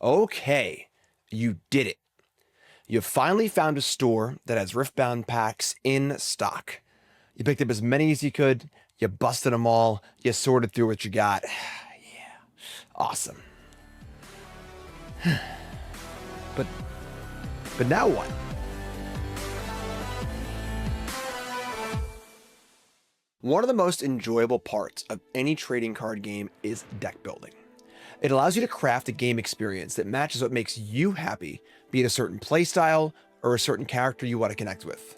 Okay, you did it. You finally found a store that has Riftbound packs in stock. You picked up as many as you could, you busted them all, you sorted through what you got. Yeah, awesome. But but now what? One of the most enjoyable parts of any trading card game is deck building. It allows you to craft a game experience that matches what makes you happy, be it a certain playstyle or a certain character you want to connect with.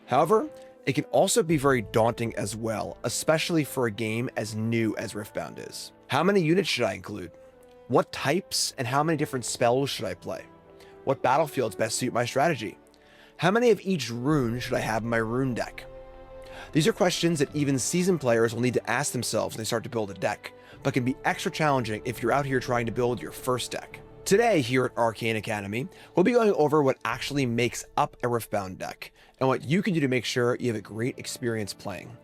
However, it can also be very daunting as well, especially for a game as new as Riftbound is. How many units should I include? What types and how many different spells should I play? What battlefields best suit my strategy? How many of each rune should I have in my rune deck? These are questions that even seasoned players will need to ask themselves when they start to build a deck, but can be extra challenging if you're out here trying to build your first deck. Today, here at Arcane Academy, we'll be going over what actually makes up a Riftbound deck, and what you can do to make sure you have a great experience playing.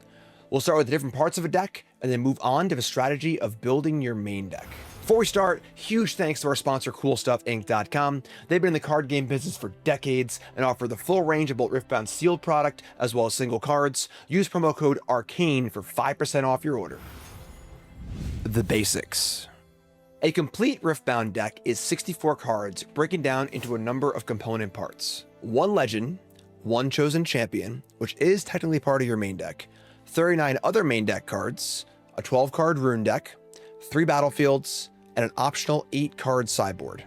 We'll start with the different parts of a deck, and then move on to the strategy of building your main deck. Before we start, huge thanks to our sponsor CoolStuffInc.com. They've been in the card game business for decades and offer the full range of both Riftbound sealed product as well as single cards. Use promo code ARCANE for 5% off your order. The basics. A complete Riftbound deck is 64 cards breaking down into a number of component parts. One legend, one chosen champion, which is technically part of your main deck, 39 other main deck cards, a 12-card rune deck, 3 battlefields, and an optional 8-card sideboard.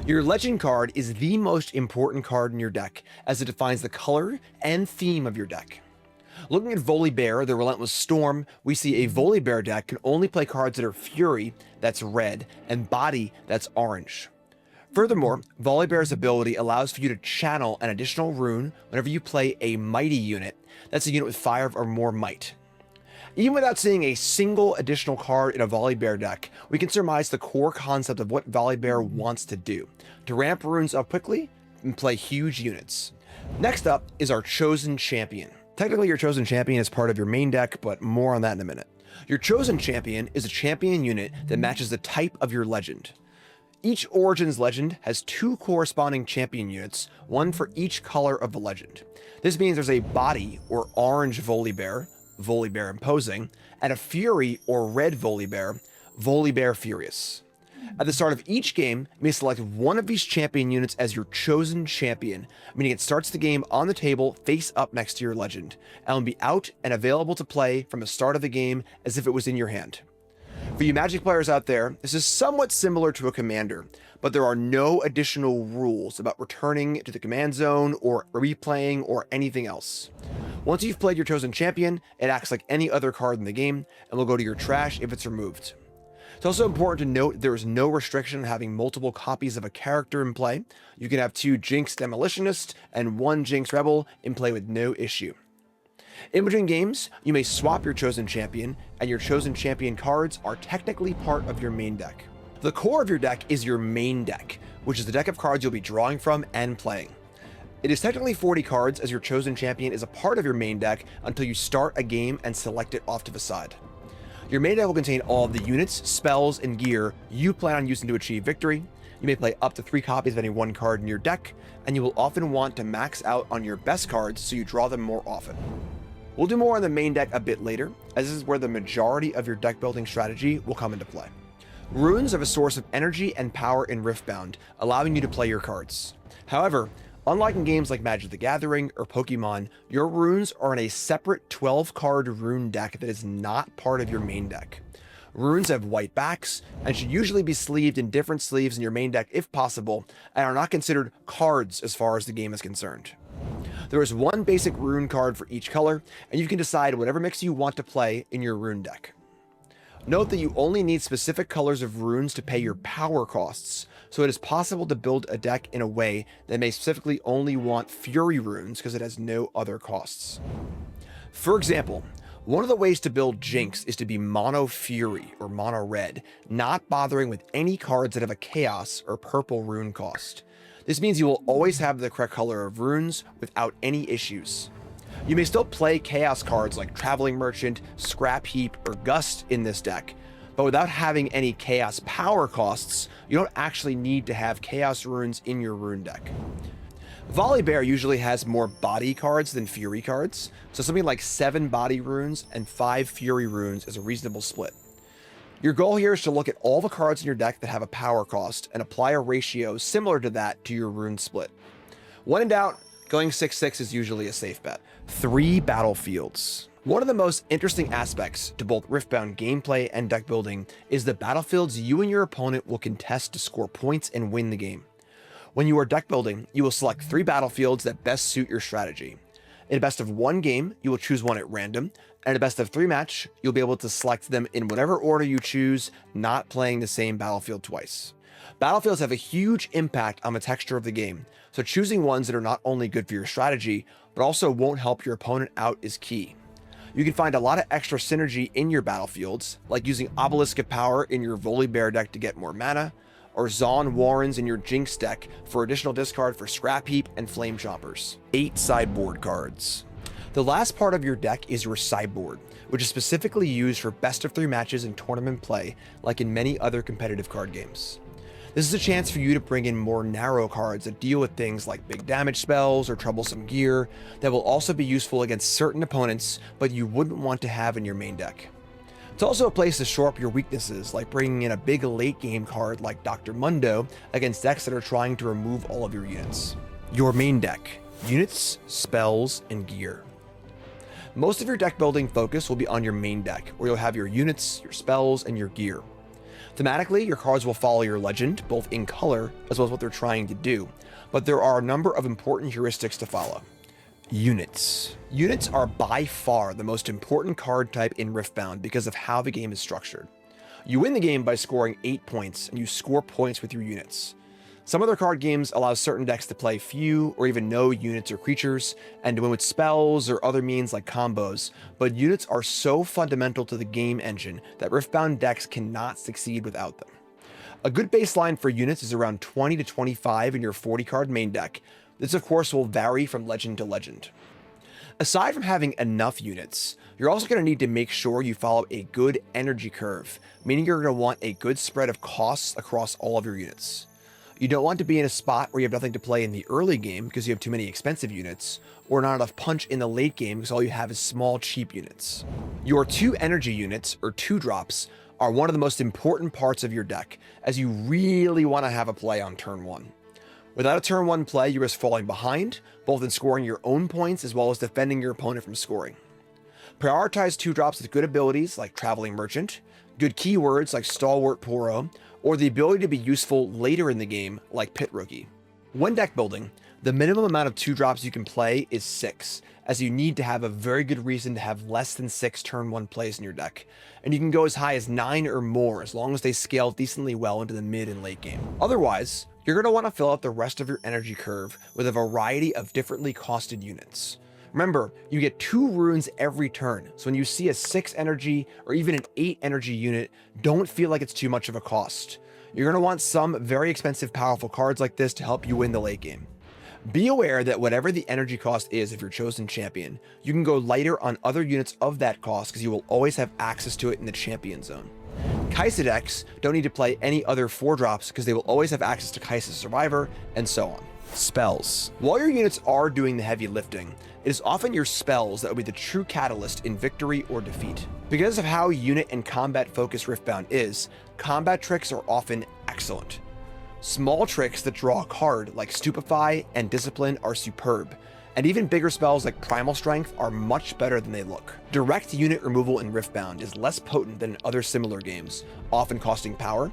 Your legend card is the most important card in your deck as it defines the color and theme of your deck. Looking at Volibear, the Relentless Storm, we see a Volibear deck can only play cards that are Fury, that's red, and Body, that's orange. Furthermore, Volibear's ability allows for you to channel an additional rune whenever you play a Mighty unit, that's a unit with 5 or more might. Even without seeing a single additional card in a Volibear deck, we can surmise the core concept of what Volibear wants to do, to ramp runes up quickly and play huge units. Next up is our chosen champion. Technically, your chosen champion is part of your main deck, but more on that in a minute. Your chosen champion is a champion unit that matches the type of your legend. Each Origins legend has 2 corresponding champion units, one for each color of the legend. This means there's a Body or orange Volibear, Volibear Imposing, and a Fury or red Volibear, Volibear Furious. At the start of each game, you may select one of these champion units as your chosen champion, meaning it starts the game on the table face up next to your legend, and will be out and available to play from the start of the game as if it was in your hand. For you Magic players out there, this is somewhat similar to a commander, but there are no additional rules about returning to the command zone or replaying or anything else. Once you've played your chosen champion, it acts like any other card in the game and will go to your trash if it's removed. It's also important to note there is no restriction on having multiple copies of a character in play. You can have 2 Jinx Demolitionist and 1 Jinx Rebel in play with no issue. In between games, you may swap your chosen champion, and your chosen champion cards are technically part of your main deck. The core of your deck is your main deck, which is the deck of cards you'll be drawing from and playing. It is technically 40 cards as your chosen champion is a part of your main deck until you start a game and select it off to the side. Your main deck will contain all of the units, spells, and gear you plan on using to achieve victory. You may play up to 3 copies of any one card in your deck, and you will often want to max out on your best cards so you draw them more often. We'll do more on the main deck a bit later, as this is where the majority of your deck building strategy will come into play. Runes are a source of energy and power in Riftbound, allowing you to play your cards. However, unlike in games like Magic the Gathering or Pokemon, your runes are in a separate 12-card rune deck that is not part of your main deck. Runes have white backs and should usually be sleeved in different sleeves in your main deck if possible, and are not considered cards as far as the game is concerned. There is 1 basic rune card for each color, and you can decide whatever mix you want to play in your rune deck. Note that you only need specific colors of runes to pay your power costs, so it is possible to build a deck in a way that may specifically only want Fury runes because it has no other costs. For example, one of the ways to build Jinx is to be mono Fury or mono red, not bothering with any cards that have a Chaos or purple rune cost. This means you will always have the correct color of runes without any issues. You may still play Chaos cards like Traveling Merchant, Scrap Heap, or Gust in this deck, But without having any chaos power costs, you don't actually need to have chaos runes in your rune deck. Volibear usually has more body cards than fury cards, so something like 7 body runes and 5 fury runes is a reasonable split. Your goal here is to look at all the cards in your deck that have a power cost and apply a ratio similar to that to your rune split. When in doubt, going 6/6 is usually a safe bet. 3 battlefields. One of the most interesting aspects to both Riftbound gameplay and deck building is the battlefields you and your opponent will contest to score points and win the game. When you are deck building, you will select 3 battlefields that best suit your strategy. In a best of 1 game, you will choose one at random, and in a best of 3 match, you'll be able to select them in whatever order you choose, not playing the same battlefield twice. Battlefields have a huge impact on the texture of the game, so choosing ones that are not only good for your strategy, but also won't help your opponent out is key. You can find a lot of extra synergy in your battlefields, like using Obelisk of Power in your Volibear deck to get more mana, or Zaun Warrens in your Jinx deck for additional discard for Scrap Heap and Flame Chompers. 8 sideboard cards. The last part of your deck is your sideboard, which is specifically used for best of 3 matches in tournament play, like in many other competitive card games. This is a chance for you to bring in more narrow cards that deal with things like big damage spells or troublesome gear that will also be useful against certain opponents, but you wouldn't want to have in your main deck. It's also a place to shore up your weaknesses, like bringing in a big late game card like Dr. Mundo against decks that are trying to remove all of your units. Your main deck: units, spells, and gear. Most of your deck building focus will be on your main deck, where you'll have your units, your spells, and your gear. Thematically, your cards will follow your legend, both in color as well as what they're trying to do, but there are a number of important heuristics to follow. Units. Units are by far the most important card type in Riftbound because of how the game is structured. You win the game by scoring 8 points, and you score points with your units. Some other card games allow certain decks to play few or even no units or creatures, and to win with spells or other means like combos, but units are so fundamental to the game engine that Riftbound decks cannot succeed without them. A good baseline for units is around 20 to 25 in your 40 card main deck. This of course will vary from legend to legend. Aside from having enough units, you're also going to need to make sure you follow a good energy curve, meaning you're going to want a good spread of costs across all of your units. You don't want to be in a spot where you have nothing to play in the early game because you have too many expensive units, or not enough punch in the late game because all you have is small cheap units. Your 2 energy units, or 2-drops, are one of the most important parts of your deck, as you really want to have a play on turn 1. Without a turn 1 play, you risk falling behind, both in scoring your own points as well as defending your opponent from scoring. Prioritize 2-drops with good abilities like Traveling Merchant, good keywords like Stalwart Poro, or the ability to be useful later in the game like Pit Rookie. When deck building, the minimum amount of 2-drops you can play is 6, as you need to have a very good reason to have less than 6 turn 1 plays in your deck, and you can go as high as 9 or more as long as they scale decently well into the mid and late game. Otherwise, you're going to want to fill out the rest of your energy curve with a variety of differently costed units. Remember, you get 2 runes every turn, so when you see a 6 energy or even an 8 energy unit, don't feel like it's too much of a cost. You're going to want some very expensive powerful cards like this to help you win the late game. Be aware that whatever the energy cost is of your chosen champion, you can go lighter on other units of that cost because you will always have access to it in the champion zone. Kaisa decks don't need to play any other 4-drops because they will always have access to Kaisa Survivor, and so on. Spells. While your units are doing the heavy lifting, it is often your spells that will be the true catalyst in victory or defeat. Because of how unit and combat focused Riftbound is, combat tricks are often excellent. Small tricks that draw a card like Stupefy and Discipline are superb, and even bigger spells like Primal Strength are much better than they look. Direct unit removal in Riftbound is less potent than in other similar games, often costing power,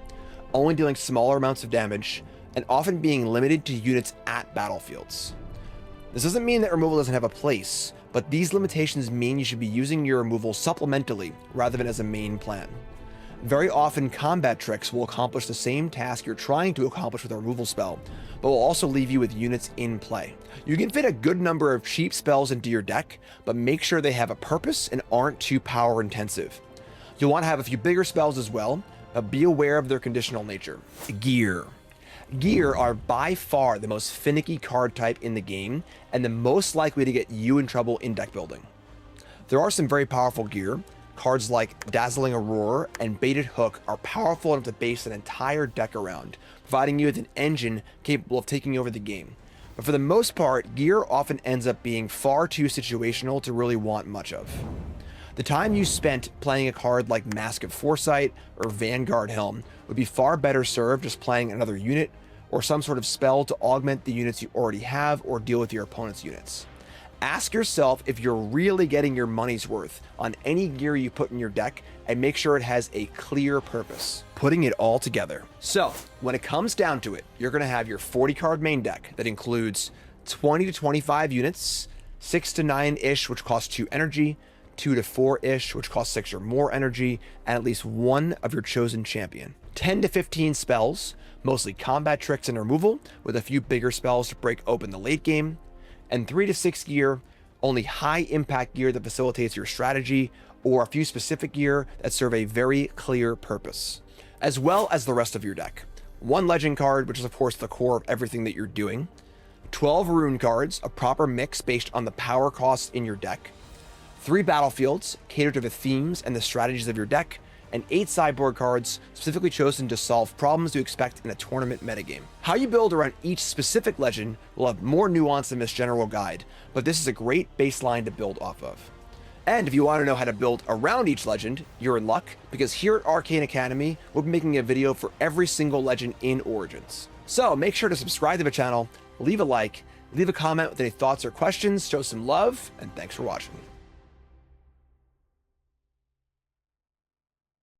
only dealing smaller amounts of damage, and often being limited to units at battlefields. This doesn't mean that removal doesn't have a place, but these limitations mean you should be using your removal supplementally rather than as a main plan. Very often, combat tricks will accomplish the same task you're trying to accomplish with a removal spell, but will also leave you with units in play. You can fit a good number of cheap spells into your deck, but make sure they have a purpose and aren't too power intensive. You'll want to have a few bigger spells as well, but be aware of their conditional nature. Gear. Gear are by far the most finicky card type in the game, and the most likely to get you in trouble in deck building. There are some very powerful gear, Cards like Dazzling Aurora and Baited Hook are powerful enough to base an entire deck around, providing you with an engine capable of taking over the game. But for the most part, gear often ends up being far too situational to really want much of. The time you spent playing a card like Mask of Foresight or Vanguard Helm would be far better served just playing another unit or some sort of spell to augment the units you already have or deal with your opponent's units. Ask yourself if you're really getting your money's worth on any gear you put in your deck and make sure it has a clear purpose. Putting it all together. So, when it comes down to it, you're going to have your 40 card main deck that includes 20 to 25 units, 6 to 9-ish, which costs 2 energy, 2 to 4-ish, which costs 6 or more energy, and at least one of your chosen champion. 10 to 15 spells, mostly combat tricks and removal, with a few bigger spells to break open the late game, and 3 to 6 gear, only high impact gear that facilitates your strategy, or a few specific gear that serve a very clear purpose, as well as the rest of your deck. 1 legend card, which is of course the core of everything that you're doing, 12 rune cards, a proper mix based on the power costs in your deck, 3 battlefields, catered to the themes and the strategies of your deck, and 8 sideboard cards specifically chosen to solve problems you expect in a tournament metagame. How you build around each specific legend will have more nuance than this general guide, but this is a great baseline to build off of. And if you want to know how to build around each legend, you're in luck, because here at Arcane Academy, we'll be making a video for every single legend in Origins. So make sure to subscribe to the channel, leave a like, leave a comment with any thoughts or questions, show some love, and thanks for watching.